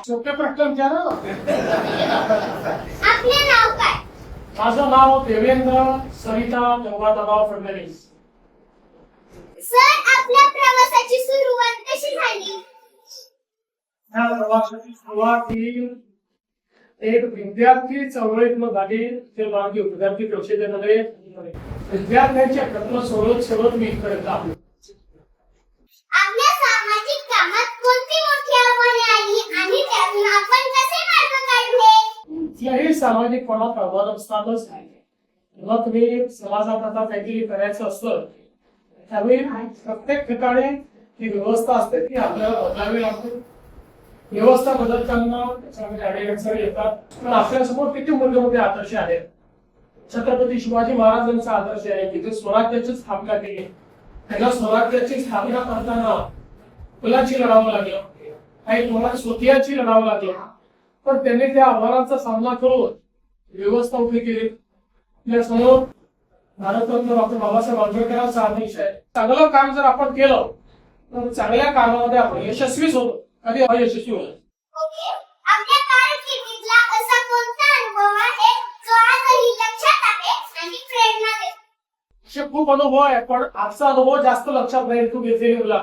सोपे प्रश्न विचारा. आपले नाव काय? माझं नाव देवेंद्र सरिता गंगाधरराव फडणवीस. सर, आपल्या प्रवासाची सुरुवात कशी झाली? या प्रवासाची सुरुवात ही एक विद्यार्थी चळवळीतून झाली. ते मागे विद्यार्थी परिषदेमध्ये विद्यार्थ्यांच्या प्रश्न सोडत मी इकडे आलो. आपल्या सामाजिक कामात कोणती मोठी आव्हाने आली आणि त्यातून आपण कसे मार्ग काढले? कुठल्याही सामाजिक कोणात आव्हान असतातच. जेव्हा तुम्ही समाजात आता काहीतरी करायचं असतं त्यावेळी प्रत्येक ठिकाणी ती व्यवस्था असते ती आपल्याला बदलावी लागते. व्यवस्था बदलताना त्याच्यामध्ये अडचणी येतात. पण आपल्यासमोर किती मूल्यमध्ये आदर्श आहेत. छत्रपती शिवाजी महाराजांचा आदर्श आहे. तिथे स्वराज्याची स्थापना केली. त्यांना स्वराज्याची स्थापना करताना मुलांची लढावं लागलं, काही तुम्हाला स्वतःची लढावं लागलं. पण त्यांनी त्या आव्हानांचा सामना करून व्यवस्था उभी केली. आपल्यासमोर भारतरत्न डॉक्टर बाबासाहेब आंबेडकरांचा आदेश आहे. चांगलं काम जर आपण केलं तर चांगल्या कामामध्ये आपण यशस्वीच होतो, कधी अयशस्वी होतो. आपल्या कारकिर्दीतला असा कोणता अनुभव आहे जो आजही लक्षात आहे आणि प्रेरणा देतो? असे खूप अनुभव आहे पण आजचा अनुभव जास्त लक्षात राहील. तू घेतलेली मुला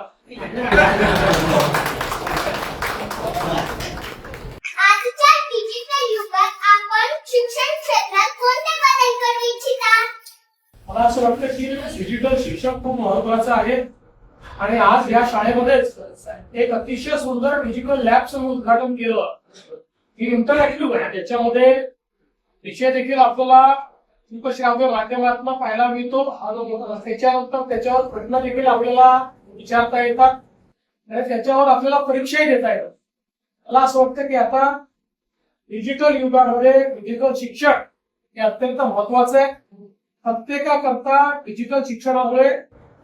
आजच्या डिजिटल युगात आपण शिक्षण क्षेत्रात कोणते बदल करू इच्छिता? मला असं वाटतं की डिजिटल शिक्षण खूप महत्वाचं आहे. आणि आज या शाळेमध्येच एक अतिशय सुंदर डिजिटल लॅबचं उद्घाटन केलं. ही इंटरॅक्टिव्ह आहे. त्याच्यामध्ये विषय देखील आपल्याला श्राव्य माध्यमातून पाहायला मिळतो. त्याच्यानंतर त्याच्यावर प्रश्न देखील आपल्याला विचारता येतात आणि त्याच्यावर आपल्याला परीक्षाही देता येतात. मला असं वाटतं की आता डिजिटल युगामध्ये डिजिटल शिक्षण हे अत्यंत महत्वाचं आहे. प्रत्येकाकरता डिजिटल शिक्षणामुळे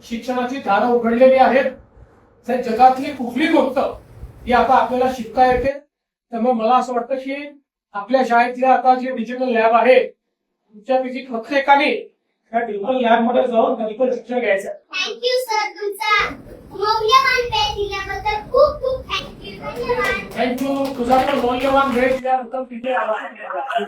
शिक्षणाची दारं उघडलेली आहेत. जगातली कुठली गोष्ट ही आता आपल्याला शिकता येते. त्यामुळे मला असं वाटतं की आपल्या शाळेतल्या आता जे डिजिटल लॅब आहे तुमच्यापैकी प्रत्येकाने त्या डिजिटल लॅब मध्ये जाऊन डिजिटल शिक्षण घ्यायचं. थँक्यू सर, तुमचा मौल्यवान वेळ दिल्याबद्दल खूप खूप थँक्यू. धन्यवाद. थँक्यू. तुझा पण मौल्यवान वेळ दिल्यानंतर तिथे आला.